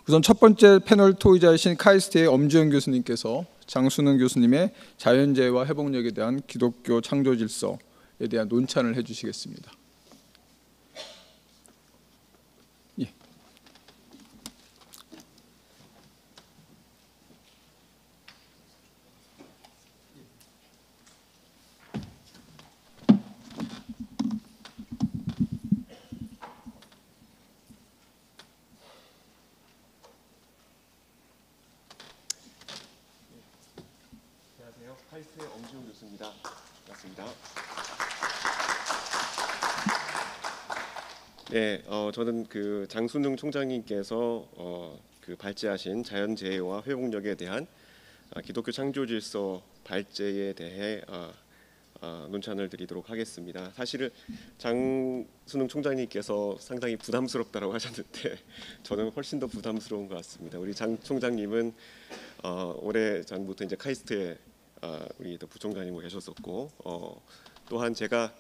우선 첫 번째 패널 토의자이신 카이스트의 엄주영 교수님께서 장순응 교수님의 자연재해와 회복력에 대한 기독교 창조 질서에 대한 논찬을 해주시겠습니다. 예. 안녕하세요. 카이스트의 엄지훈 교수입니다. 반갑습니다. 네, 저는 그 장순응 총장님께서 그 발제하신 자연재해와 회복력에 대한 기독교 창조질서 발제에 대해 논찬을 드리도록 하겠습니다. 사실은 장순응 총장님께서 상당히 부담스럽다고 하셨는데 저는 훨씬 더 부담스러운 것 같습니다. 우리 장 총장님은 올해 전부터 이제 카이스트에 우리 부총장님으로 계셨었고 또한 제가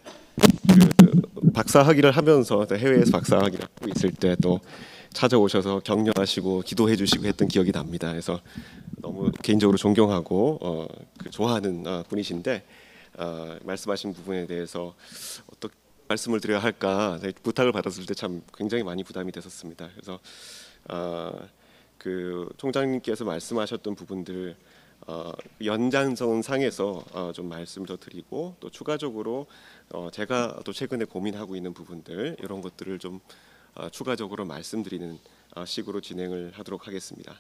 그 박사학위를 하면서 해외에서 박사학위를 하고 있을 때 또 찾아오셔서 격려하시고 기도해 주시고 했던 기억이 납니다. 그래서 너무 개인적으로 존경하고 좋아하는 분이신데 말씀하신 부분에 대해서 어떻게 말씀을 드려야 할까 부탁을 받았을 때 참 굉장히 많이 부담이 됐었습니다. 그래서 그 총장님께서 말씀하셨던 부분들 연장선 상에서 좀 말씀 더 드리고 또 추가적으로 제가 또 최근에 고민하고 있는 부분들 이런 것들을 좀 추가적으로 말씀드리는 식으로 진행을 하도록 하겠습니다.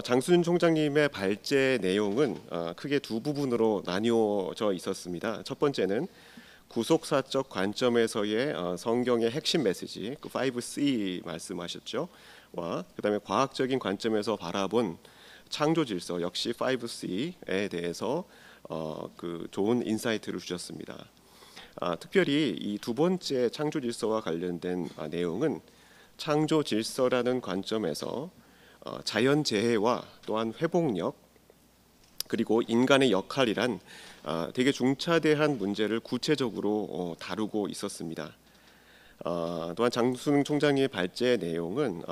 장순응 총장님의 발제 내용은 크게 두 부분으로 나뉘어져 있었습니다. 첫 번째는 구속사적 관점에서의 성경의 핵심 메시지, 그 5C 말씀하셨죠. 와 그다음에 과학적인 관점에서 바라본 창조 질서 역시 5C에 대해서 그 좋은 인사이트를 주셨습니다. 특별히 이 두 번째 창조 질서와 관련된 내용은 창조 질서라는 관점에서 자연 재해와 또한 회복력 그리고 인간의 역할이란 되게 중차대한 문제를 구체적으로 다루고 있었습니다. 또한 장순응 총장님의 발제 내용은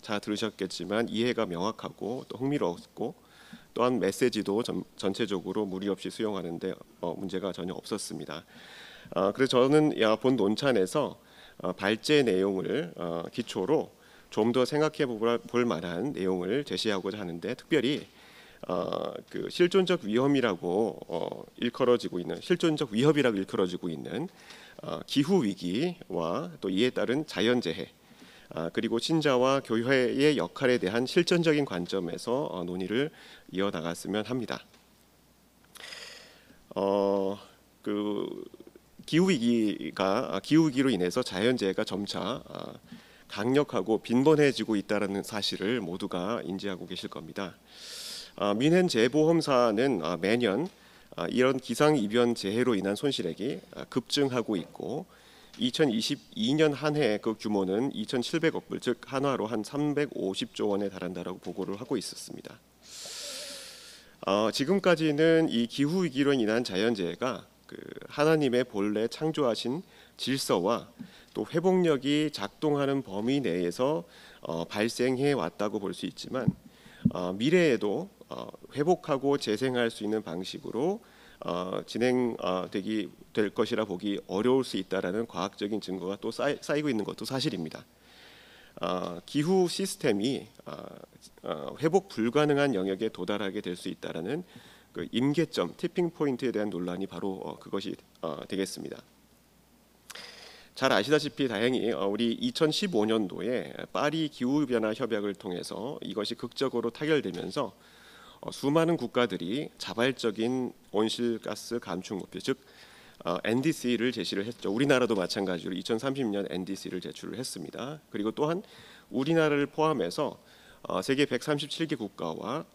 잘 들으셨겠지만 이해가 명확하고 또 흥미로웠고 또한 메시지도 전체적으로 무리 없이 수용하는데 문제가 전혀 없었습니다. 그래서 저는 본 논찬에서 발제 내용을 기초로 좀 더 생각해 볼 만한 내용을 제시하고자 하는데 특별히 그 실존적 위험이라고 일컬어지고 있는 실존적 위협이라고 일컬어지고 있는 기후 위기와 또 이에 따른 자연재해 그리고 신자와 교회의 역할에 대한 실전적인 관점에서 논의를 이어나갔으면 합니다. 그 기후 위기로 인해서 자연재해가 점차 강력하고 빈번해지고 있다는 사실을 모두가 인지하고 계실 겁니다. 민hen재보험사는 매년 이런 기상이변 재해로 인한 손실액이 급증하고 있고 2022년 한 해 그 규모는 2,700억 불, 즉 한화로 한 350조 원에 달한다라고 보고를 하고 있었습니다. 지금까지는 이 기후 위기로 인한 자연재해가 그 하나님의 본래 창조하신 질서와 또 회복력이 작동하는 범위 내에서 발생해 왔다고 볼 수 있지만 미래에도 회복하고 재생할 수 있는 방식으로 될 것이라 보기 어려울 수 있다라는 과학적인 증거가 또 쌓이고 있는 것도 사실입니다. 기후 시스템이 회복 불가능한 영역에 도달하게 될 수 있다라는 그 임계점, 티핑 포인트에 대한 논란이 바로 그것이 되겠습니다. 잘 아시다시피 다행히 우리 2015년도에 파리 기후변화 협약을 통해서 이것이 극적으로 타결되면서 수많은 국가들이 자발적인 온실가스 감축 목표, 즉 NDC를 제시를 했죠. 우리나라도 마찬가지로 2030년 NDC를 제출을 했습니다. 그리고 또한 우리나라를 포함해서 세계 137개 국가와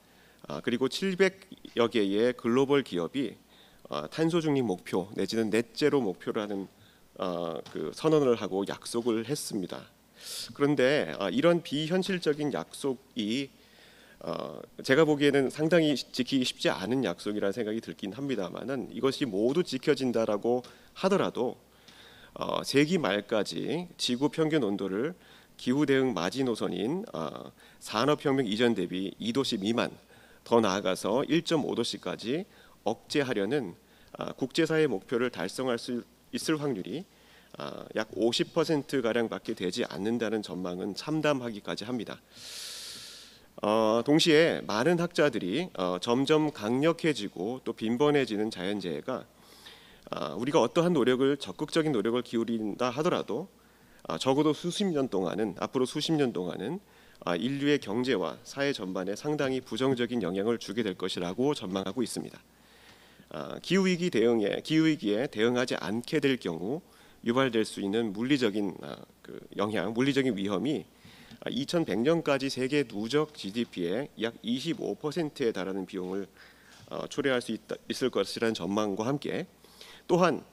그리고 700여 개의 글로벌 기업이 탄소 중립 목표 내지는 넷제로 목표라는 그 선언을 하고 약속을 했습니다. 그런데 이런 비현실적인 약속이 제가 보기에는 상당히 지키기 쉽지 않은 약속이라는 생각이 들긴 합니다만은 이것이 모두 지켜진다라고 하더라도 세기 말까지 지구 평균 온도를 기후 대응 마지노선인 산업혁명 이전 대비 2도씨 미만, 더 나아가서 1.5도씨까지 억제하려는 국제사회 목표를 달성할 수 있을 확률이 약 50%가량밖에 되지 않는다는 전망은 참담하기까지 합니다. 동시에 많은 학자들이 점점 강력해지고 또 빈번해지는 자연재해가 우리가 어떠한 적극적인 노력을 기울인다 하더라도 적어도 앞으로 수십 년 동안은 인류의 경제와 사회 전반에 상당히 부정적인 영향을 주게 될 것이라고 전망하고 있습니다. 기후위기에 대응하지 않게 될 경우 유발될 수 있는 물리적인 위험이 2100년까지 세계 누적 GDP의 약 25%에 달하는 비용을 초래할 수 있을 것이라는 전망과 함께, 또한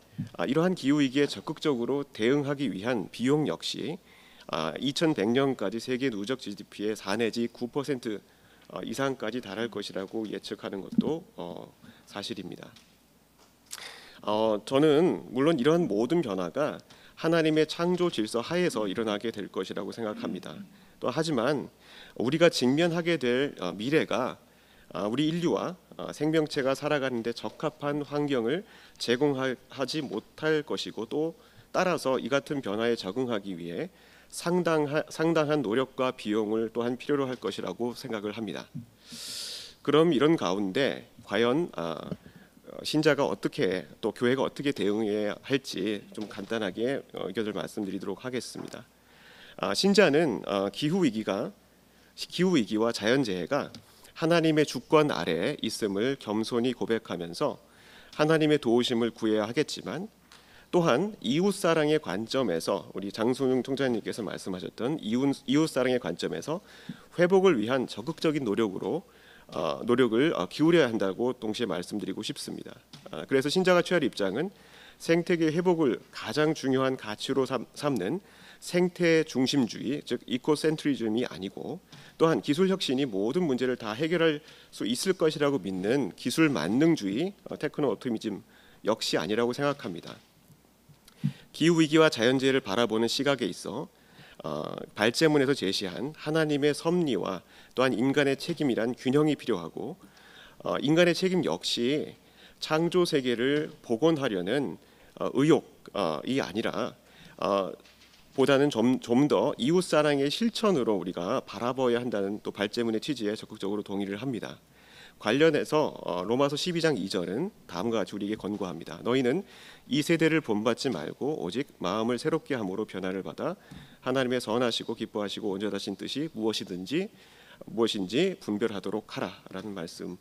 이러한 기후위기에 적극적으로 대응하기 위한 비용 역시 2100년까지 세계 누적 GDP의 4 내지 9% 이상까지 달할 것이라고 예측하는 것도 사실입니다. 저는 물론 이러한 모든 변화가 하나님의 창조 질서 하에서 일어나게 될 것이라고 생각합니다. 또 하지만 우리가 직면하게 될 미래가 우리 인류와 생명체가 살아가는 데 적합한 환경을 제공하지 못할 것이고, 또 따라서 이 같은 변화에 적응하기 위해 상당한 노력과 비용을 또한 필요로 할 것이라고 생각을 합니다. 그럼 이런 가운데 과연 신자가 어떻게, 또 교회가 어떻게 대응해야 할지 좀 간단하게 의견을 말씀드리도록 하겠습니다. 신자는 기후 위기와 자연재해가 하나님의 주권 아래에 있음을 겸손히 고백하면서 하나님의 도우심을 구해야 하겠지만, 또한 이웃사랑의 관점에서 우리 장순웅 총장님께서 말씀하셨던 이웃사랑의 관점에서 회복을 위한 적극적인 노력을 기울여야 한다고 동시에 말씀드리고 싶습니다. 그래서 신자가 취할 입장은 생태계 회복을 가장 중요한 가치로 삼는 생태 중심주의, 즉 이코센트리즘이 아니고, 또한 기술 혁신이 모든 문제를 다 해결할 수 있을 것이라고 믿는 기술 만능주의, 테크노 오토미즘 역시 아니라고 생각합니다. 기후 위기와 자연재해를 바라보는 시각에 있어 발제문에서 제시한 하나님의 섭리와 또한 인간의 책임이란 균형이 필요하고, 인간의 책임 역시 창조 세계를 복원하려는 의욕이 아니라 보다는 좀 더 이웃 사랑의 실천으로 우리가 바라봐야 한다는 또 발제문의 취지에 적극적으로 동의를 합니다. 관련해서 로마서 12장 2절은 다음과 같이 우리에게 권고합니다. 너희는 이 세대를 본받지 말고 오직 마음을 새롭게 함으로 변화를 받아 하나님의 선하시고 기뻐하시고 온전하신 뜻이 무엇인지 분별하도록 하라라는 말씀이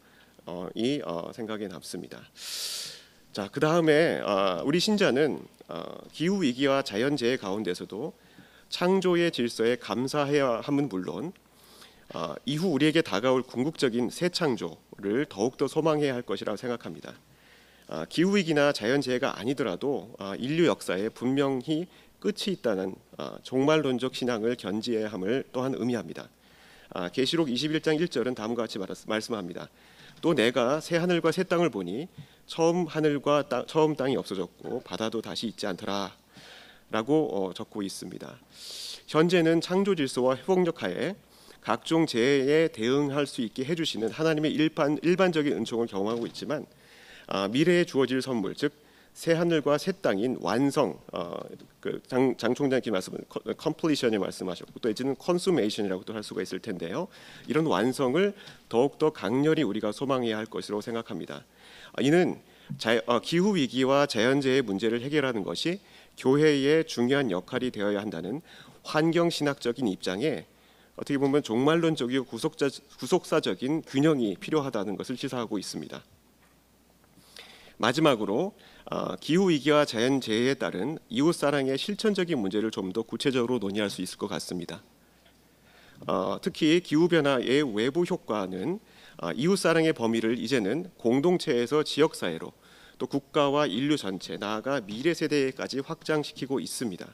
생각에 남습니다. 자, 그 다음에 우리 신자는 기후 위기와 자연재해 가운데서도 창조의 질서에 감사해야 함은 물론 이후 우리에게 다가올 궁극적인 새 창조를 더욱더 소망해야 할 것이라고 생각합니다. 기후 위기나 자연재해가 아니더라도 인류 역사에 분명히 끝이 있다는 종말론적 신앙을 견지해야 함을 또한 의미합니다. 계시록 21장 1절은 다음과 같이 말씀합니다. 또 내가 새 하늘과 새 땅을 보니 처음 하늘과 처음 땅이 없어졌고 바다도 다시 있지 않더라 라고 적고 있습니다. 현재는 창조 질서와 회복력 하에 각종 재해에 대응할 수 있게 해주시는 하나님의 일반적인 은총을 경험하고 있지만, 미래에 주어질 선물, 즉 새 하늘과 새 땅인 완성, 장 총장님께 completion을 말씀하셨고, 또 이제는 consummation이라고도 할 수가 있을 텐데요. 이런 완성을 더욱더 강렬히 우리가 소망해야 할 것으로 생각합니다. 이는 기후 위기와 자연재해 문제를 해결하는 것이 교회의 중요한 역할이 되어야 한다는 환경신학적인 입장에 어떻게 보면 종말론적이고 구속사적인 균형이 필요하다는 것을 시사하고 있습니다. 마지막으로 기후 위기와 자연재해에 따른 이웃사랑의 실천적인 문제를 좀 더 구체적으로 논의할 수 있을 것 같습니다. 특히 기후변화의 외부 효과는 이웃사랑의 범위를 이제는 공동체에서 지역사회로, 또 국가와 인류 전체, 나아가 미래 세대까지 확장시키고 있습니다.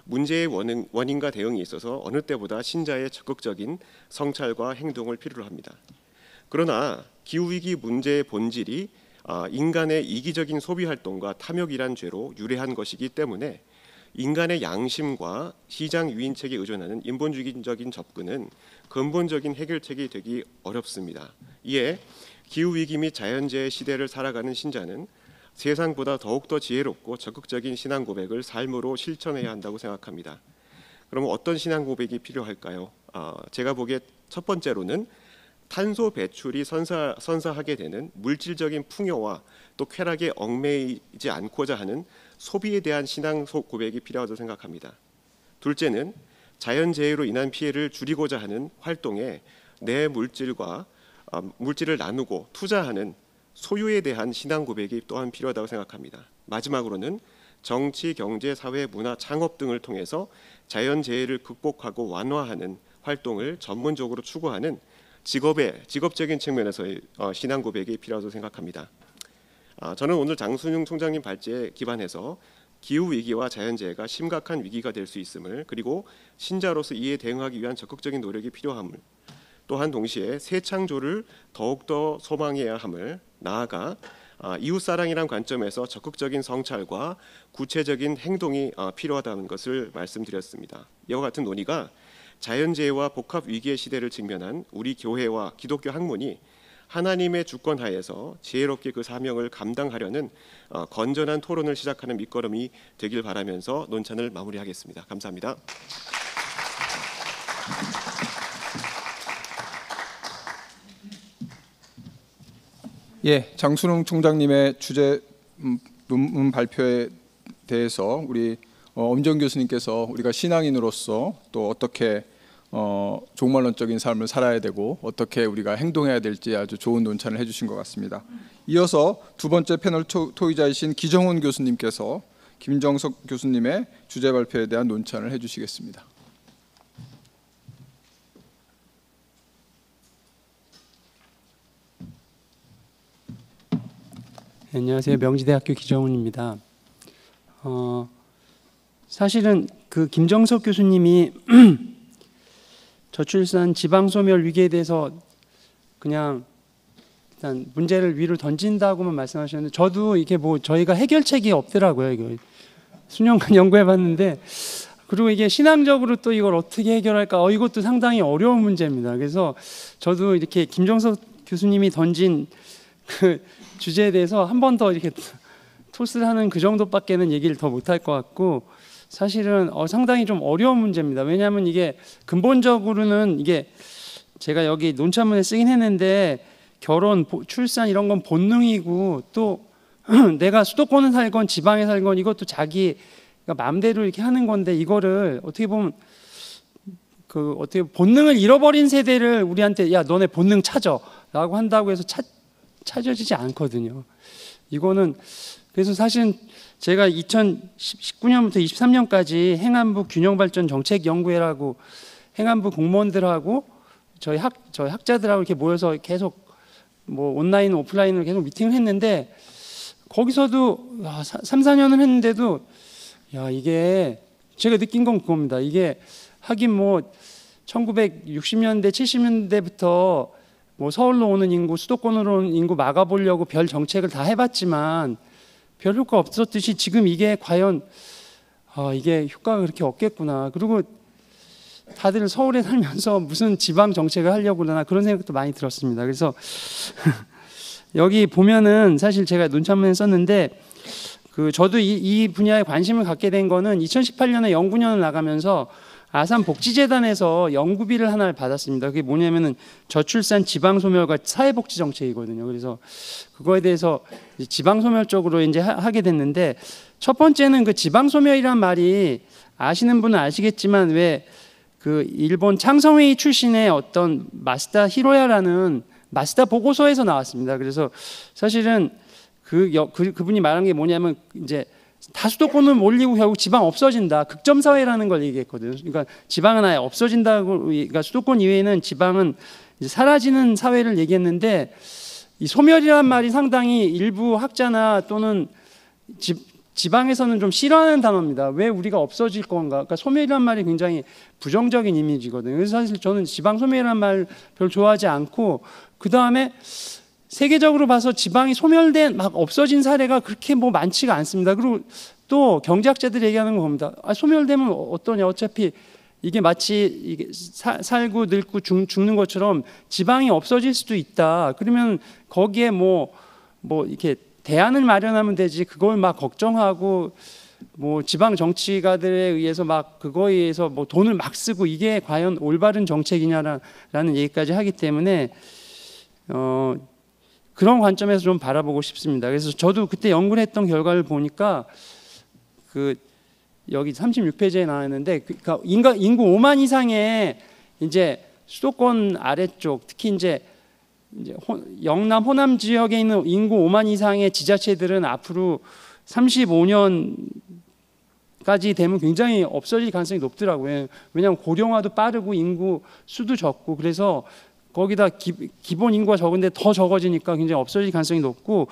문제의 원인과 대응에 있어서 어느 때보다 신자의 적극적인 성찰과 행동을 필요로 합니다. 그러나 기후위기 문제의 본질이 인간의 이기적인 소비활동과 탐욕이란 죄로 유래한 것이기 때문에 인간의 양심과 시장 유인책에 의존하는 인본주의적인 접근은 근본적인 해결책이 되기 어렵습니다. 이에 기후위기 및 자연재해 시대를 살아가는 신자는 세상보다 더욱더 지혜롭고 적극적인 신앙 고백을 삶으로 실천해야 한다고 생각합니다. 그럼 어떤 신앙 고백이 필요할까요? 제가 보기에 첫 번째로는 탄소 배출이 선사하게 되는 물질적인 풍요와 또 쾌락에 얽매이지 않고자 하는 소비에 대한 신앙 고백이 필요하다고 생각합니다. 둘째는 자연재해로 인한 피해를 줄이고자 하는 활동에 내 물질을 나누고 투자하는 소유에 대한 신앙 고백이 또한 필요하다고 생각합니다. 마지막으로는 정치, 경제, 사회, 문화, 창업 등을 통해서 자연재해를 극복하고 완화하는 활동을 전문적으로 추구하는 직업적인 측면에서의 신앙 고백이 필요하다고 생각합니다. 저는 오늘 장순영 총장님 발제에 기반해서 기후위기와 자연재해가 심각한 위기가 될 수 있음을, 그리고 신자로서 이에 대응하기 위한 적극적인 노력이 필요함을, 또한 동시에 새 창조를 더욱더 소망해야 함을, 나아가 이웃사랑이란 관점에서 적극적인 성찰과 구체적인 행동이 필요하다는 것을 말씀드렸습니다. 이와 같은 논의가 자연재해와 복합위기의 시대를 직면한 우리 교회와 기독교 학문이 하나님의 주권 하에서 지혜롭게 그 사명을 감당하려는 건전한 토론을 시작하는 밑거름이 되길 바라면서 논찬을 마무리하겠습니다. 감사합니다. 예, 장순웅 총장님의 주제 논문 발표에 대해서 우리 엄지원 교수님께서 우리가 신앙인으로서 또 어떻게 종말론적인 삶을 살아야 되고 어떻게 우리가 행동해야 될지 아주 좋은 논찬을 해주신 것 같습니다. 이어서 두 번째 패널 토의자이신 기정훈 교수님께서 김정석 교수님의 주제 발표에 대한 논찬을 해주시겠습니다. 안녕하세요. 명지대학교 기정훈입니다. 사실은 그 김정석 교수님이 저출산 지방소멸 위기에 대해서 그냥 일단 문제를 위로 던진다고만 말씀하셨는데, 저도 이게 뭐 저희가 해결책이 없더라고요. 이거 수년간 연구해봤는데, 그리고 이게 신앙적으로 또 이걸 어떻게 해결할까, 이것도 상당히 어려운 문제입니다. 그래서 저도 이렇게 김정석 교수님이 던진 그 주제에 대해서 한 번 더 이렇게 토스를 하는 그 정도밖에는 얘기를 더 못할 것 같고, 사실은 상당히 좀 어려운 문제입니다. 왜냐하면 이게 근본적으로는 이게 제가 여기 논찬문에 쓰긴 했는데, 결혼, 출산 이런 건 본능이고, 또 내가 수도권에 살건 지방에 살건 이것도 자기가 마음대로 이렇게 하는 건데, 이거를 어떻게 보면 어떻게 본능을 잃어버린 세대를 우리한테 야 너네 본능 찾아라고 한다고 해서 찾아지지 않거든요. 이거는 그래서 사실은 제가 2019년부터 23년까지 행안부 균형발전정책연구회라고 행안부 공무원들하고 저희 학자들하고 이렇게 모여서 계속 뭐 온라인 오프라인으로 계속 미팅을 했는데, 거기서도 3, 4년을 했는데도 야 이게 제가 느낀 건 그겁니다. 이게 하긴 뭐 1960년대 70년대부터 뭐 서울로 오는 인구, 수도권으로 오는 인구 막아보려고 별 정책을 다 해봤지만 별 효과 없었듯이 지금 이게 과연 이게 효과가 그렇게 없겠구나. 그리고 다들 서울에 살면서 무슨 지방 정책을 하려고 그러나 그런 생각도 많이 들었습니다. 그래서 여기 보면은 사실 제가 논찬문에 썼는데, 저도 이 분야에 관심을 갖게 된 거는 2018년에 연구년을 나가면서 아산복지재단에서 연구비를 하나를 받았습니다. 그게 뭐냐면은 저출산 지방소멸과 사회복지 정책이거든요. 그래서 그거에 대해서 지방소멸 쪽으로 이제 하게 됐는데, 첫 번째는 그 지방소멸이란 말이 아시는 분은 아시겠지만 왜 그 일본 창성회의 출신의 어떤 마시다 히로야라는 마시다 보고서에서 나왔습니다. 그래서 사실은 그분이 말한 게 뭐냐면 이제 다수도권은 몰리고 결국 지방 없어진다, 극점사회라는 걸 얘기했거든요. 그러니까 지방은 아예 없어진다고, 그러니까 수도권 이외에는 지방은 이제 사라지는 사회를 얘기했는데, 이 소멸이란 말이 상당히 일부 학자나 또는 지방에서는 좀 싫어하는 단어입니다. 왜 우리가 없어질 건가? 그러니까 소멸이란 말이 굉장히 부정적인 이미지거든요. 그래서 사실 저는 지방 소멸이란 말 별로 좋아하지 않고, 그 다음에 세계적으로 봐서 지방이 소멸된 막 없어진 사례가 그렇게 뭐 많지가 않습니다. 그리고 또 경제학자들이 얘기하는 거 봅니다. 소멸되면 어떠냐? 어차피 이게 마치 이게 살고 늙고 죽는 것처럼 지방이 없어질 수도 있다. 그러면 거기에 뭐 이렇게 대안을 마련하면 되지. 그걸 막 걱정하고 뭐 지방 정치가들에 의해서 막 그거에 의해서 뭐 돈을 막 쓰고 이게 과연 올바른 정책이냐라는 얘기까지 하기 때문에 그런 관점에서 좀 바라보고 싶습니다. 그래서 저도 그때 연구를 했던 결과를 보니까 여기 36페이지에 나와 있는데 그러니까 인구 5만 이상의 이제 수도권 아래쪽 특히 이제 영남 호남 지역에 있는 인구 5만 이상의 지자체들은 앞으로 35년까지 되면 굉장히 없어질 가능성이 높더라고요. 왜냐하면 고령화도 빠르고 인구 수도 적고 그래서 거기다 기본 인구가 적은데 더 적어지니까 굉장히 없어질 가능성이 높고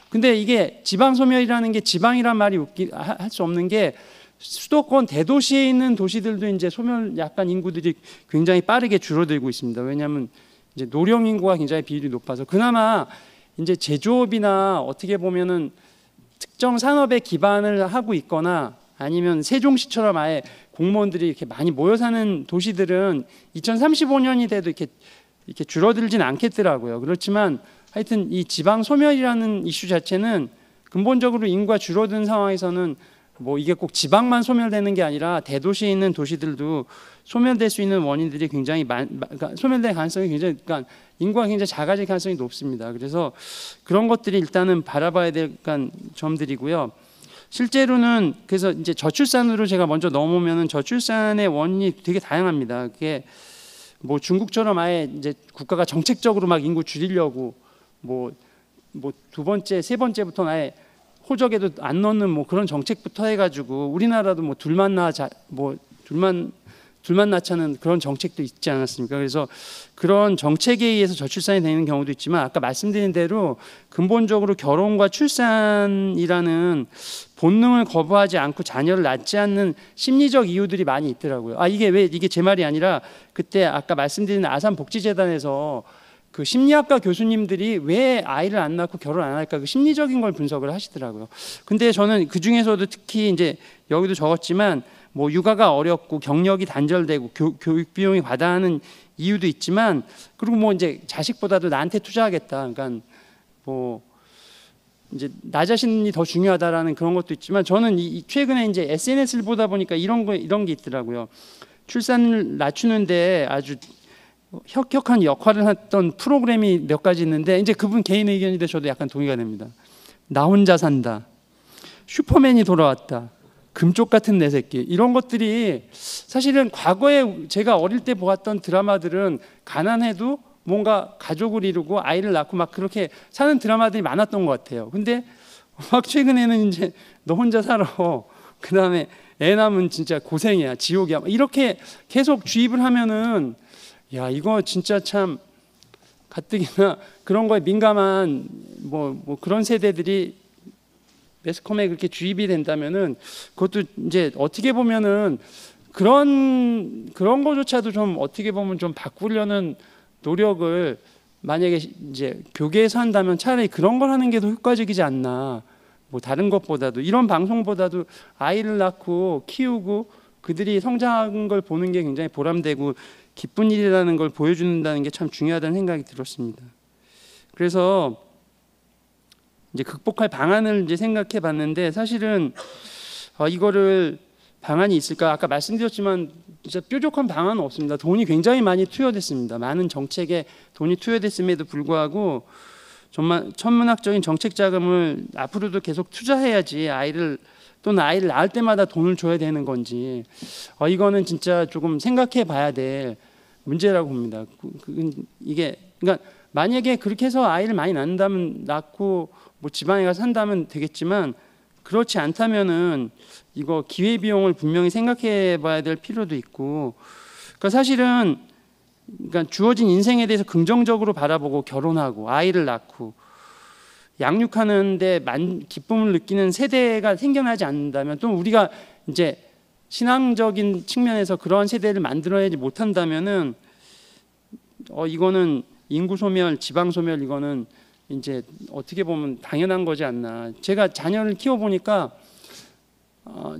근데 이게 지방 소멸이라는 게 지방이란 말이 할 수 없는 게 수도권 대도시에 있는 도시들도 이제 소멸 약간 인구들이 굉장히 빠르게 줄어들고 있습니다. 왜냐하면 이제 노령 인구가 굉장히 비율이 높아서 그나마 이제 제조업이나 어떻게 보면은 특정 산업에 기반을 하고 있거나 아니면 세종시처럼 아예 공무원들이 이렇게 많이 모여 사는 도시들은 2035년이 돼도 이렇게 줄어들진 않겠더라고요. 그렇지만 하여튼 이 지방 소멸이라는 이슈 자체는 근본적으로 인구가 줄어든 상황에서는 뭐 이게 꼭 지방만 소멸되는 게 아니라 대도시에 있는 도시들도 소멸될 수 있는 원인들이 굉장히 그러니까 소멸될 가능성이 굉장히 그러니까 인구가 굉장히 작아질 가능성이 높습니다. 그래서 그런 것들이 일단은 바라봐야 될 점들이고요. 실제로는 그래서 이제 저출산으로 제가 먼저 넘어오면은 저출산의 원인이 되게 다양합니다. 그게 뭐 중국처럼 아예 이제 국가가 정책적으로 막 인구 줄이려고 뭐 두 번째, 세 번째부터는 아예 호적에도 안 넣는 뭐 그런 정책부터 해가지고 우리나라도 뭐 둘만 낳자는 그런 정책도 있지 않았습니까? 그래서 그런 정책에 의해서 저출산이 되는 경우도 있지만 아까 말씀드린 대로 근본적으로 결혼과 출산이라는 본능을 거부하지 않고 자녀를 낳지 않는 심리적 이유들이 많이 있더라고요. 이게 제 말이 아니라 그때 아까 말씀드린 아산복지재단에서 그 심리학과 교수님들이 왜 아이를 안 낳고 결혼 안 할까 그 심리적인 걸 분석을 하시더라고요. 근데 저는 그 중에서도 특히 이제 여기도 적었지만 뭐 육아가 어렵고 경력이 단절되고 교육 비용이 과다하는 이유도 있지만 그리고 뭐 이제 자식보다도 나한테 투자하겠다. 그러니까 뭐 이제 나 자신이 더 중요하다라는 그런 것도 있지만 저는 최근에 이제 SNS를 보다 보니까 이런 게 있더라고요. 출산을 낮추는데 아주 혁혁한 역할을 했던 프로그램이 몇 가지 있는데 이제 그분 개인 의견인데 저도 약간 동의가 됩니다. 나 혼자 산다, 슈퍼맨이 돌아왔다, 금쪽 같은 내 새끼 이런 것들이 사실은 과거에 제가 어릴 때 보았던 드라마들은 가난해도 뭔가 가족을 이루고 아이를 낳고 막 그렇게 사는 드라마들이 많았던 것 같아요. 근데 막 최근에는 이제 너 혼자 살아, 그 다음에 애 낳으면 진짜 고생이야, 지옥이야 이렇게 계속 주입을 하면은 야 이거 진짜 참 가뜩이나 그런 거에 민감한 뭐 그런 세대들이 매스컴에 그렇게 주입이 된다면은 그것도 이제 어떻게 보면은 그런 거조차도 좀 어떻게 보면 좀 바꾸려는 노력을 만약에 이제 교계에서 한다면 차라리 그런 걸 하는 게 더 효과적이지 않나. 뭐 다른 것보다도 이런 방송보다도 아이를 낳고 키우고 그들이 성장한 걸 보는 게 굉장히 보람되고 기쁜 일이라는 걸 보여준다는 게 참 중요하다는 생각이 들었습니다. 그래서 이제 극복할 방안을 이제 생각해 봤는데 사실은 이거를 방안이 있을까? 아까 말씀드렸지만 진짜 뾰족한 방안은 없습니다. 돈이 굉장히 많이 투여됐습니다. 많은 정책에 돈이 투여됐음에도 불구하고 정말 천문학적인 정책 자금을 앞으로도 계속 투자해야지 아이를 낳을 때마다 돈을 줘야 되는 건지 이거는 진짜 조금 생각해 봐야 될 문제라고 봅니다. 이게 그러니까 만약에 그렇게 해서 아이를 많이 낳고 뭐 지방에 가서 산다면 되겠지만 그렇지 않다면은 이거 기회 비용을 분명히 생각해 봐야 될 필요도 있고 그러니까 사실은 그러니까 주어진 인생에 대해서 긍정적으로 바라보고 결혼하고 아이를 낳고 양육하는데 기쁨을 느끼는 세대가 생겨나지 않는다면 또 우리가 이제 신앙적인 측면에서 그런 세대를 만들어내지 못한다면은 이거는 인구 소멸, 지방 소멸 이거는 이제 어떻게 보면 당연한 거지 않나. 제가 자녀를 키워 보니까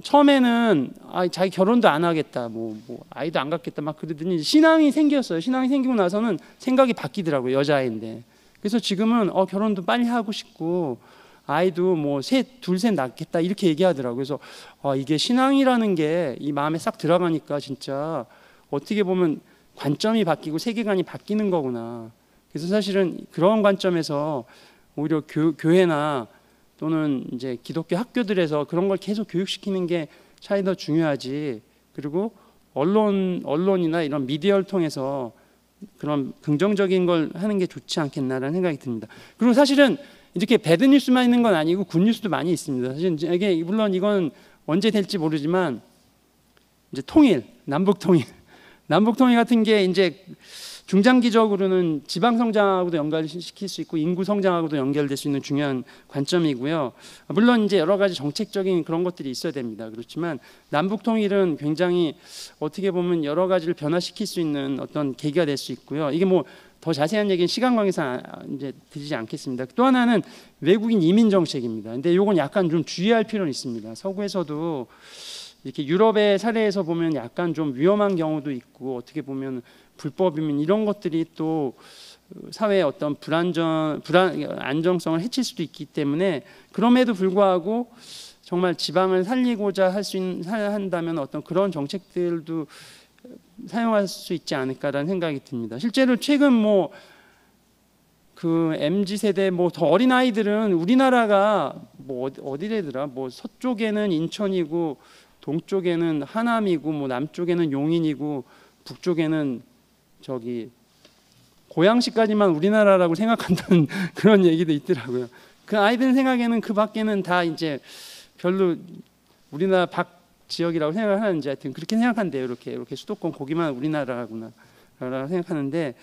처음에는 자기 결혼도 안 하겠다, 뭐 아이도 안 갖겠다 막 그러더니 신앙이 생겼어요. 신앙이 생기고 나서는 생각이 바뀌더라고요. 여자아이인데. 그래서 지금은 결혼도 빨리 하고 싶고 아이도 뭐 둘 셋 낳겠다 이렇게 얘기하더라고요. 그래서 이게 신앙이라는 게 이 마음에 싹 들어가니까 진짜 어떻게 보면 관점이 바뀌고 세계관이 바뀌는 거구나. 그래서 사실은 그런 관점에서 오히려 교회나 또는 이제 기독교 학교들에서 그런 걸 계속 교육시키는 게 차이 더 중요하지. 그리고 언론이나 이런 미디어를 통해서 그런 긍정적인 걸 하는 게 좋지 않겠나라는 생각이 듭니다. 그리고 사실은 이렇게 배드 뉴스만 있는 건 아니고 굿 뉴스도 많이 있습니다. 사실 이게 물론 이건 언제 될지 모르지만 이제 남북 통일 같은 게 이제 중장기적으로는 지방 성장하고도 연결시킬 수 있고 인구 성장하고도 연결될 수 있는 중요한 관점이고요. 물론 이제 여러 가지 정책적인 그런 것들이 있어야 됩니다. 그렇지만 남북 통일은 굉장히 어떻게 보면 여러 가지를 변화시킬 수 있는 어떤 계기가 될 수 있고요. 이게 뭐 더 자세한 얘기는 시간 관계상 이제 드리지 않겠습니다. 또 하나는 외국인 이민 정책입니다. 근데 이건 약간 좀 주의할 필요는 있습니다. 서구에서도 이렇게 유럽의 사례에서 보면 약간 좀 위험한 경우도 있고 어떻게 보면 불법이면 이런 것들이 또 사회의 어떤 안정성을 해칠 수도 있기 때문에 그럼에도 불구하고 정말 지방을 살리고자 한다면 어떤 그런 정책들도 사용할 수 있지 않을까라는 생각이 듭니다. 실제로 최근 뭐 그 MZ 세대 뭐 더 어린 아이들은 우리나라가 뭐 어디래더라 뭐 서쪽에는 인천이고 동쪽에는 하남이고 뭐 남쪽에는 용인이고 북쪽에는 저기 고양시까지만 우리나라라고 생각한다는 그런 얘기도 있더라고요. 그 아이들 생각에는 그 밖에는 다 이제 별로 우리나라 밖 지역이라고 생각하는지 하여튼 그렇게 생각한대요. 이렇게 수도권 거기만 우리나라구나 라고 생각하는데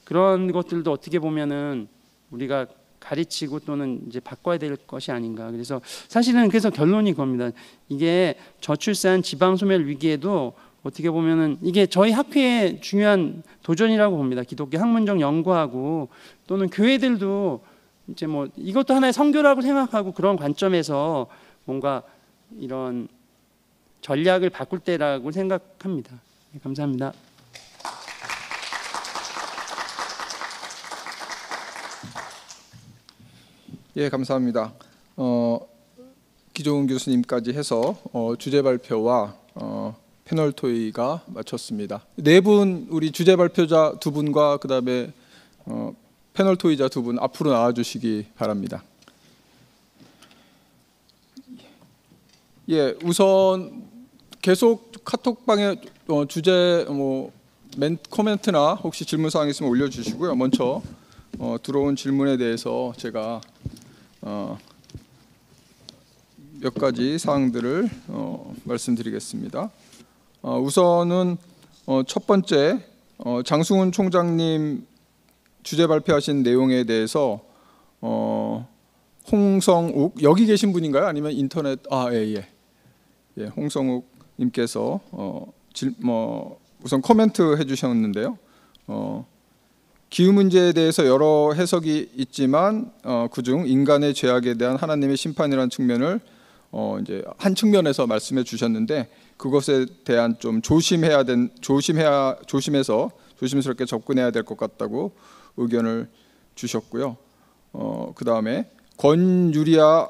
그런 것들도 어떻게 보면은 우리가 가르치고 또는 이제 바꿔야 될 것이 아닌가. 그래서 사실은 그래서 결론이 겁니다. 이게 저출산 지방 소멸 위기에도 어떻게 보면은 이게 저희 학회의 중요한 도전이라고 봅니다. 기독교 학문적 연구하고 또는 교회들도 이제 뭐 이것도 하나의 선교라고 생각하고 그런 관점에서 뭔가 이런 전략을 바꿀 때라고 생각합니다. 네, 감사합니다. 예, 감사합니다. 기종훈 교수님까지 해서 주제 발표와 패널 토의가 마쳤습니다. 네 분 우리 주제 발표자 두 분과 그다음에 패널 토의자 두 분 앞으로 나와 주시기 바랍니다. 예, 우선 계속 카톡방에 주제 코멘트나 혹시 질문 사항 있으면 올려주시고요. 먼저 들어온 질문에 대해서 제가 몇 가지 사항들을 말씀드리겠습니다. 우선은 첫 번째 장승훈 총장님 주제 발표하신 내용에 대해서 홍성욱 여기 계신 분인가요? 아니면 인터넷 예, 홍성욱 님께서 우선 코멘트 해주셨는데요. 기후 문제에 대해서 여러 해석이 있지만 그중 인간의 죄악에 대한 하나님의 심판이라는 측면을 이제 한 측면에서 말씀해 주셨는데 그것에 대한 좀 조심해서 조심스럽게 접근해야 될 것 같다고 의견을 주셨고요. 그 다음에 권유리아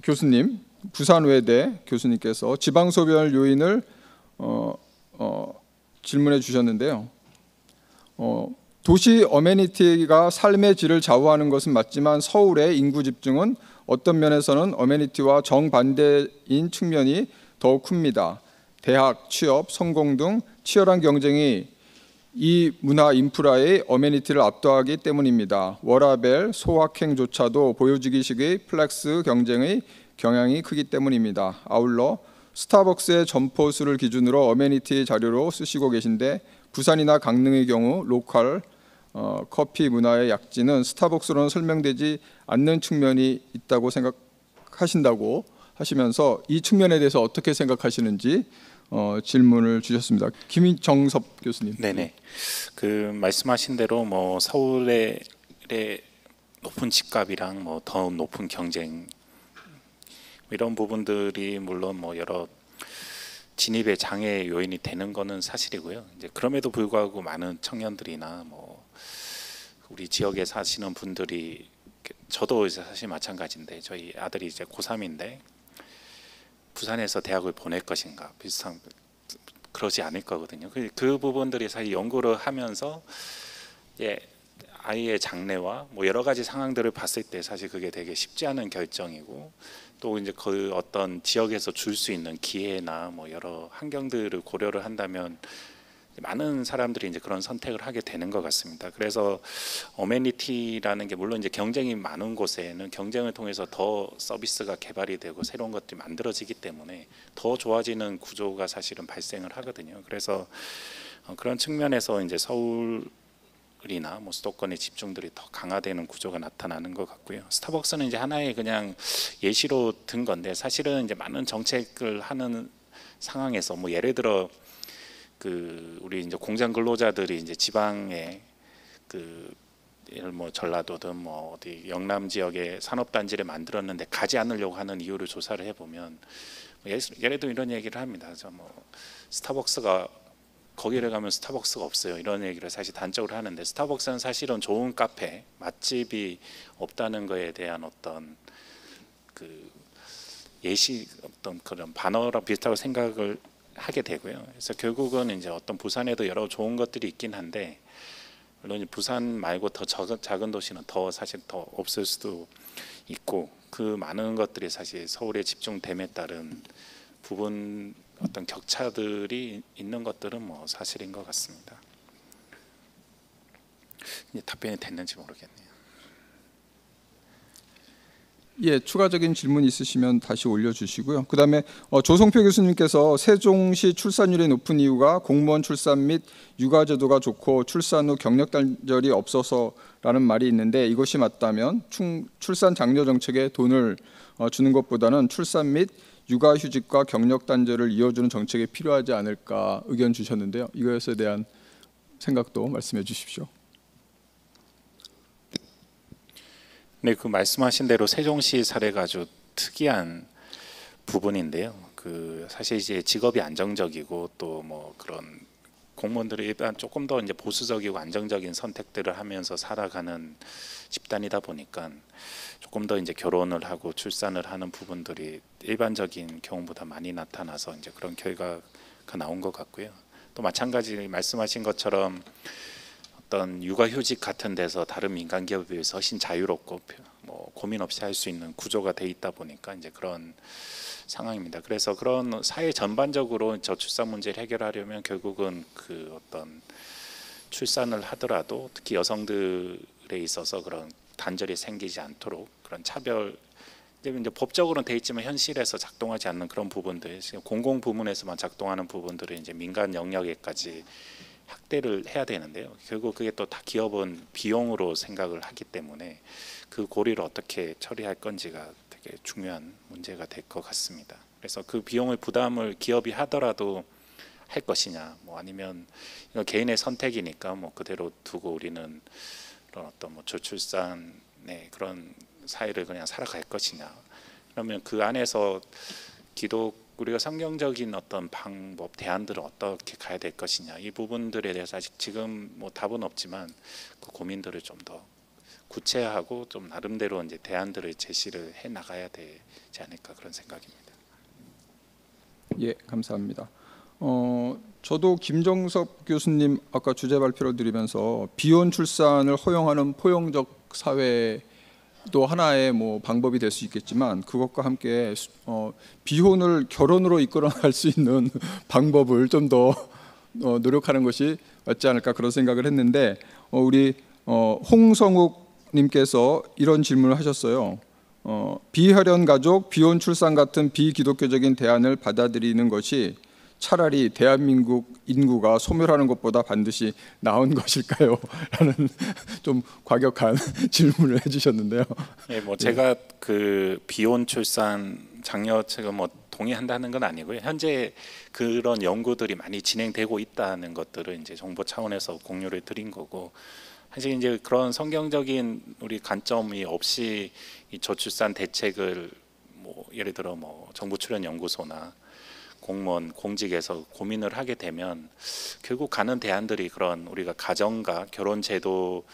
교수님, 부산외대 교수님께서 지방소멸 요인을 질문해 주셨는데요. 도시 어메니티가 삶의 질을 좌우하는 것은 맞지만 서울의 인구 집중은 어떤 면에서는 어메니티와 정반대인 측면이 더욱 큽니다. 대학, 취업, 성공 등 치열한 경쟁이 이 문화 인프라의 어메니티를 압도하기 때문입니다. 워라벨, 소확행조차도 보여주기식의 플렉스 경쟁의 경향이 크기 때문입니다. 아울러 스타벅스의 점포수를 기준으로 어메니티 자료로 쓰시고 계신데 부산이나 강릉의 경우 로컬 커피 문화의 약진은 스타벅스로는 설명되지 않는 측면이 있다고 생각하신다고 하시면서 이 측면에 대해서 어떻게 생각하시는지 질문을 주셨습니다. 김정섭 교수님. 네네. 그 말씀하신 대로 뭐 서울의 높은 집값이랑 뭐 더 높은 경쟁 이런 부분들이 물론 뭐 여러 진입의 장애 요인이 되는 거는 사실이고요. 이제 그럼에도 불구하고 많은 청년들이나 뭐 우리 지역에 사시는 분들이, 저도 이제 사실 마찬가지인데 저희 아들이 이제 고3인데 부산에서 대학을 보낼 것인가 비슷한, 그러지 않을 거거든요. 그 부분들이 사실 연구를 하면서 아이의 장래와 뭐 여러 가지 상황들을 봤을 때 사실 그게 되게 쉽지 않은 결정이고, 또 이제 그 어떤 지역에서 줄 수 있는 기회나 뭐 여러 환경들을 고려를 한다면 많은 사람들이 이제 그런 선택을 하게 되는 것 같습니다. 그래서 어메니티라는 게 물론 이제 경쟁이 많은 곳에는 경쟁을 통해서 더 서비스가 개발이 되고 새로운 것들이 만들어지기 때문에 더 좋아지는 구조가 사실은 발생을 하거든요. 그래서 그런 측면에서 이제 서울이나 뭐 수도권의 집중들이 더 강화되는 구조가 나타나는 것 같고요. 스타벅스는 이제 하나의 그냥 예시로 든 건데, 사실은 이제 많은 정책을 하는 상황에서 뭐 예를 들어 우리 이제 공장 근로자들이 이제 지방에 예를 뭐 전라도든 뭐 어디 영남 지역에 산업단지를 만들었는데 가지 않으려고 하는 이유를 조사를 해보면 예를 들어 이런 얘기를 합니다. 뭐 스타벅스가 거기를 가면 스타벅스가 없어요, 이런 얘기를 사실 단적으로 하는데, 스타벅스는 사실은 좋은 카페, 맛집이 없다는 거에 대한 어떤 예시, 어떤 그런 반어랑 비슷하고 생각을 하게 되고요. 그래서 결국은 이제 어떤 부산에도 여러 좋은 것들이 있긴 한데, 물론 부산 말고 더 작은 도시는 더 사실 더 없을 수도 있고, 그 많은 것들이 사실 서울에 집중됨에 따른 부분 어떤 격차들이 있는 것들은 뭐 사실인 것 같습니다. 이제 답변이 됐는지 모르겠네요. 예, 추가적인 질문 있으시면 다시 올려주시고요. 그다음에 조성표 교수님께서 세종시 출산율이 높은 이유가 공무원 출산 및 육아 제도가 좋고 출산 후 경력 단절이 없어서라는 말이 있는데, 이것이 맞다면 출산 장려 정책에 돈을 주는 것보다는 출산 및 육아휴직과 경력 단절을 이어주는 정책이 필요하지 않을까 의견 주셨는데요. 이것에 대한 생각도 말씀해 주십시오. 네, 그 말씀하신 대로 세종시 사례가 아주 특이한 부분인데요. 사실 이제 직업이 안정적이고 또 뭐 그런 공무원들이 일단 조금 더 이제 보수적이고 안정적인 선택들을 하면서 살아가는 집단이다 보니까 조금 더 이제 결혼을 하고 출산을 하는 부분들이 일반적인 경우보다 많이 나타나서 이제 그런 결과가 나온 것 같고요. 또 마찬가지 말씀하신 것처럼 어떤 육아휴직 같은 데서 다른 민간 기업에 비해서 훨씬 자유롭고 뭐 고민 없이 할 수 있는 구조가 돼 있다 보니까 이제 그런 상황입니다. 그래서 그런 사회 전반적으로 저출산 문제를 해결하려면 결국은 어떤 출산을 하더라도 특히 여성들에 있어서 그런 단절이 생기지 않도록 그런 차별, 이제 법적으로는 돼 있지만 현실에서 작동하지 않는 그런 부분들, 공공 부문에서만 작동하는 부분들을 이제 민간 영역에까지 확대를 해야 되는데요. 결국 그게 또 다 기업은 비용으로 생각을 하기 때문에 그 고리를 어떻게 처리할 건지가 되게 중요한 문제가 될 것 같습니다. 그래서 그 비용을 부담을 기업이 하더라도 할 것이냐, 뭐 아니면 이건 개인의 선택이니까 뭐 그대로 두고 우리는 그런 어떤 뭐 저출산의 그런 사회를 그냥 살아갈 것이냐, 그러면 그 안에서 우리가 성경적인 어떤 방법, 대안들을 어떻게 가야 될 것이냐, 이 부분들에 대해서 아직 지금 뭐 답은 없지만 그 고민들을 좀 더 구체화하고 좀 나름대로 이제 대안들을 제시를 해 나가야 되지 않을까, 그런 생각입니다. 예, 감사합니다. 저도 김정섭 교수님 아까 주제 발표를 드리면서 비혼 출산을 허용하는 포용적 사회도 하나의 뭐 방법이 될 수 있겠지만, 그것과 함께 비혼을 결혼으로 이끌어갈 수 있는 방법을 좀 더 노력하는 것이 맞지 않을까, 그런 생각을 했는데, 우리 홍성욱 님께서 이런 질문을 하셨어요. 비혈연 가족, 비혼 출산 같은 비기독교적인 대안을 받아들이는 것이 차라리 대한민국 인구가 소멸하는 것보다 반드시 나은 것일까요? 라는 좀 과격한 질문을 해주셨는데요. 네, 뭐 제가 비혼 출산 장려책을 뭐 동의한다는 건 아니고요. 현재 그런 연구들이 많이 진행되고 있다는 것들을 이제 정부 차원에서 공유를 드린 거고, 사실 이제 그런 성경적인 우리 관점이 없이 이 저출산 대책을 뭐 예를 들어 뭐 정부 출연 연구소나 공무원 공직에서 고민을 하게 되면 결국 가는 대안들이 그런 우리가 가정과 결혼 제도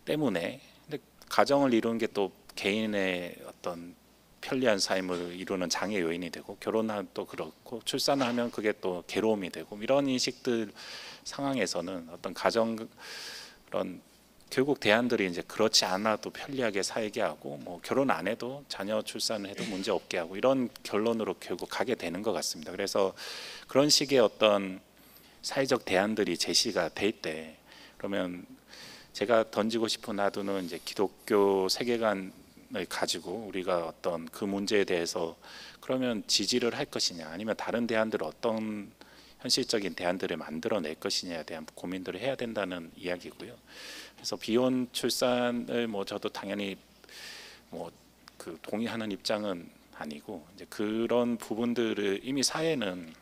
때문에, 근데 가정을 이루는 게 또 개인의 어떤 편리한 삶을 이루는 장애 요인이 되고, 결혼도 그렇고 출산을 하면 그게 또 괴로움이 되고, 이런 인식들 상황에서는 어떤 가정 그런 결국 대안들이 이제 그렇지 않아도 편리하게 살게 하고, 뭐 결혼 안 해도 자녀 출산을 해도 문제 없게 하고, 이런 결론으로 결국 가게 되는 것 같습니다. 그래서 그런 식의 어떤 사회적 대안들이 제시가 될 때, 그러면 제가 던지고 싶은 화두는 이제 기독교 세계관을 가지고 우리가 어떤 그 문제에 대해서 그러면 지지를 할 것이냐, 아니면 다른 대안들, 어떤 현실적인 대안들을 만들어낼 것이냐에 대한 고민들을 해야 된다는 이야기고요. 그래서 비혼 출산을 뭐 저도 당연히 뭐 그 동의하는 입장은 아니고, 이제 그런 부분들을 이미 사회는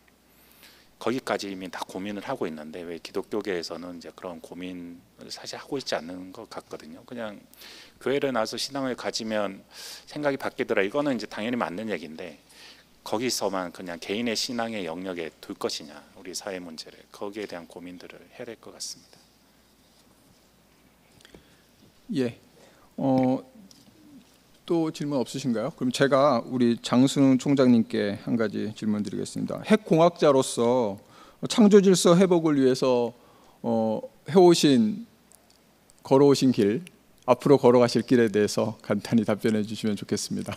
거기까지 이미 다 고민을 하고 있는데, 왜 기독교계에서는 이제 그런 고민을 사실 하고 있지 않는 것 같거든요. 그냥 교회를 나와서 신앙을 가지면 생각이 바뀌더라, 이거는 이제 당연히 맞는 얘기인데, 거기서만 그냥 개인의 신앙의 영역에 둘 것이냐, 우리 사회 문제를, 거기에 대한 고민들을 해야 될 것 같습니다. 예. 또 질문 없으신가요? 그럼 제가 우리 장순웅 총장님께 한 가지 질문 드리겠습니다. 핵공학자로서 창조 질서 회복을 위해서 걸어오신 길, 앞으로 걸어가실 길에 대해서 간단히 답변해 주시면 좋겠습니다.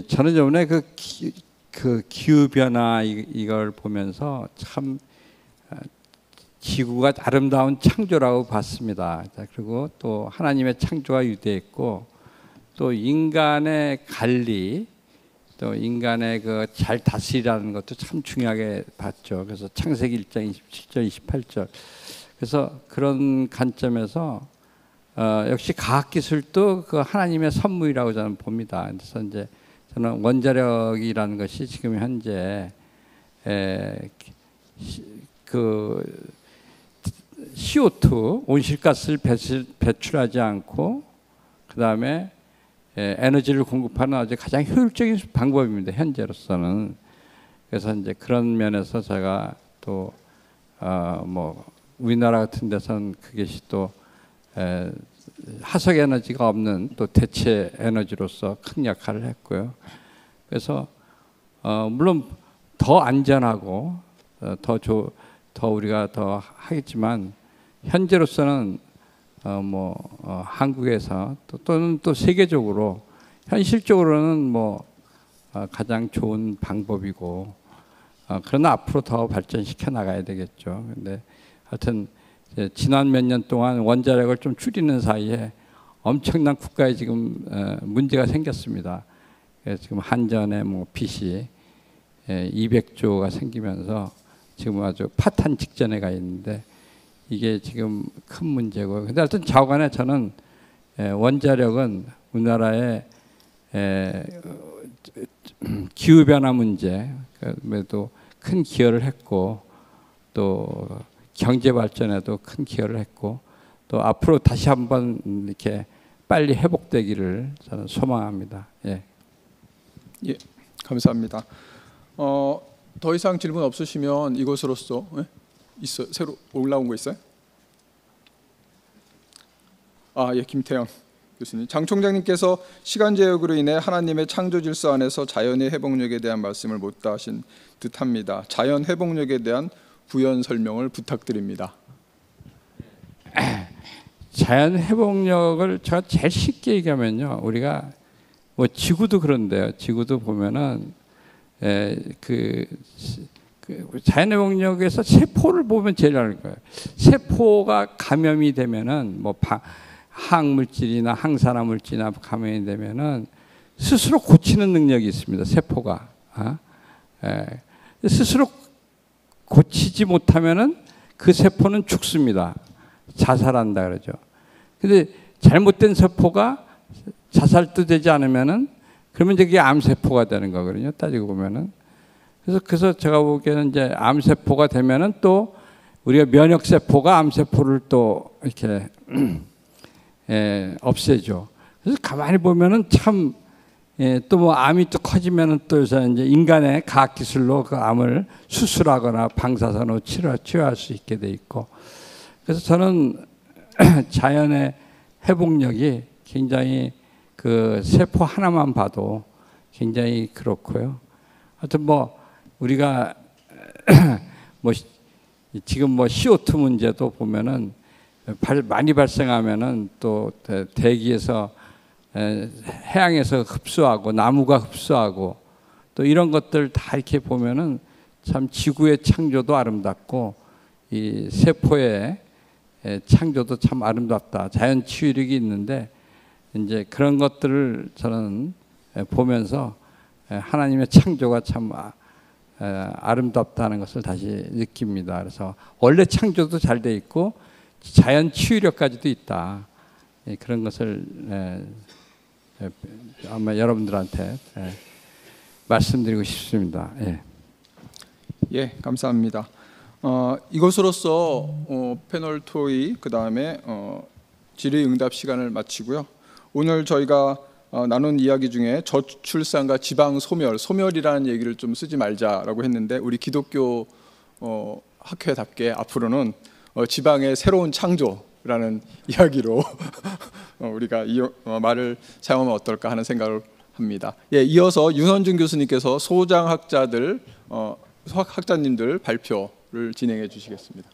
저는 요번에 그 기후 변화 이걸 보면서 참 지구가 아름다운 창조라고 봤습니다. 그리고 또 하나님의 창조가 위대했고, 또 인간의 관리, 또 인간의 그 잘 다스리라는 것도 참 중요하게 봤죠. 그래서 창세기 1장 27절 28절. 그래서 그런 관점에서 역시 과학기술도 그 하나님의 선물이라고 저는 봅니다. 그래서 이제 저는 원자력이라는 것이 지금 현재 그 CO2 온실가스를 배출하지 않고, 그 다음에 에너지를 공급하는 아주 가장 효율적인 방법입니다, 현재로서는. 그래서 이제 그런 면에서 제가 또 뭐 우리나라 같은 데서는 그것이 또 화석 에너지가 없는 또 대체 에너지로서 큰 역할을 했고요. 그래서 물론 더 안전하고 더 우리가 더 하겠지만, 현재로서는 한국에서 또는 또 세계적으로 현실적으로는 뭐 가장 좋은 방법이고, 그러나 앞으로 더 발전시켜 나가야 되겠죠. 근데 하여튼 지난 몇 년 동안 원자력을 좀 줄이는 사이에 엄청난 국가에 지금 문제가 생겼습니다. 그래서 지금 한전에 뭐 빚이 200조가 생기면서 지금 아주 파탄 직전에 가 있는데, 이게 지금 큰 문제고. 근데 하여튼 좌우간에 저는 원자력은 우리나라의 기후 변화 문제에도 큰 기여를 했고, 또 경제 발전에도 큰 기여를 했고, 또 앞으로 다시 한번 이렇게 빨리 회복되기를 저는 소망합니다. 예, 감사합니다. 더 이상 질문 없으시면 이것으로써 새로 올라온 거 있어요? 김태형 교수님. 장 총장님께서 시간 제약으로 인해 하나님의 창조 질서 안에서 자연의 회복력에 대한 말씀을 못 하신 듯합니다. 자연 회복력에 대한 부연 설명을 부탁드립니다. 자연 회복력을 제가 제일 쉽게 얘기하면요, 우리가 뭐 지구도 그런데요. 지구도 보면은 그 자연 회복력에서 세포를 보면 제일 알 거예요. 세포가 감염이 되면은 뭐 항물질이나 항산화 물질이나 감염이 되면은 스스로 고치는 능력이 있습니다. 세포가 스스로 고치지 못하면은 그 세포는 죽습니다. 자살한다 그러죠. 근데 잘못된 세포가 자살도 되지 않으면은, 그러면 이제 그게 암세포가 되는 거거든요, 따지고 보면은. 그래서 제가 보기에는 이제 암세포가 되면은 또 우리가 면역세포가 암세포를 또 이렇게 없애죠. 그래서 가만히 보면은 참 또 뭐 암이 또 커지면은 또 요새 이제 인간의 과학 기술로 그 암을 수술하거나 방사선으로 치료할 수 있게 돼 있고, 그래서 저는 자연의 회복력이 굉장히 그 세포 하나만 봐도 굉장히 그렇고요. 하여튼 뭐 우리가 뭐 지금 뭐 CO2 문제도 보면은 많이 발생하면은 또 대기에서 해양에서 흡수하고 나무가 흡수하고 또 이런 것들 다 이렇게 보면은 참 지구의 창조도 아름답고 이 세포의 창조도 참 아름답다. 자연 치유력이 있는데 이제 그런 것들을 저는 보면서 하나님의 창조가 참 아름답다는 것을 다시 느낍니다. 그래서 원래 창조도 잘 돼 있고 자연 치유력까지도 있다. 그런 것을 아마 여러분들한테 말씀드리고 싶습니다. 예, 감사합니다. 이것으로서 패널 토의 그 다음에 질의응답 시간을 마치고요. 오늘 저희가 나눈 이야기 중에 저출산과 지방 소멸이라는 얘기를 좀 쓰지 말자라고 했는데, 우리 기독교 학회답게 앞으로는 지방의 새로운 창조라는 이야기로 우리가 이 말을 사용하면 어떨까 하는 생각을 합니다. 예, 이어서 윤원준 교수님께서 소장학자님들 발표를 진행해 주시겠습니다.